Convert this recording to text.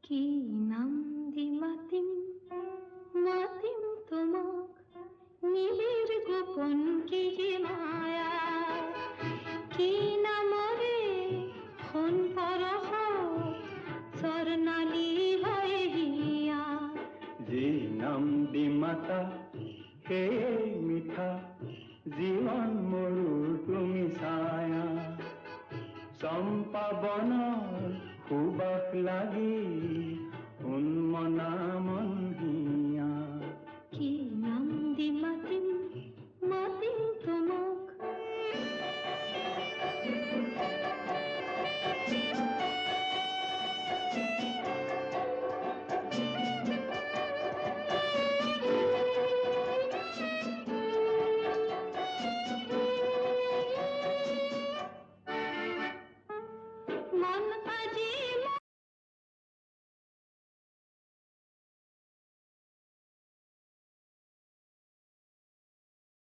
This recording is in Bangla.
কি নাম দি মাতিম মাতিম তোমাক নিবিড় গোপন কি যে মায়া কি নামরে খন পরহ স্বর্ণালী হয়ে হিয়া যি নাম দি মাতা সেই মিঠা জীবন মরু তুমি ছায়া চম্পা বনৰ সুবাস লাগি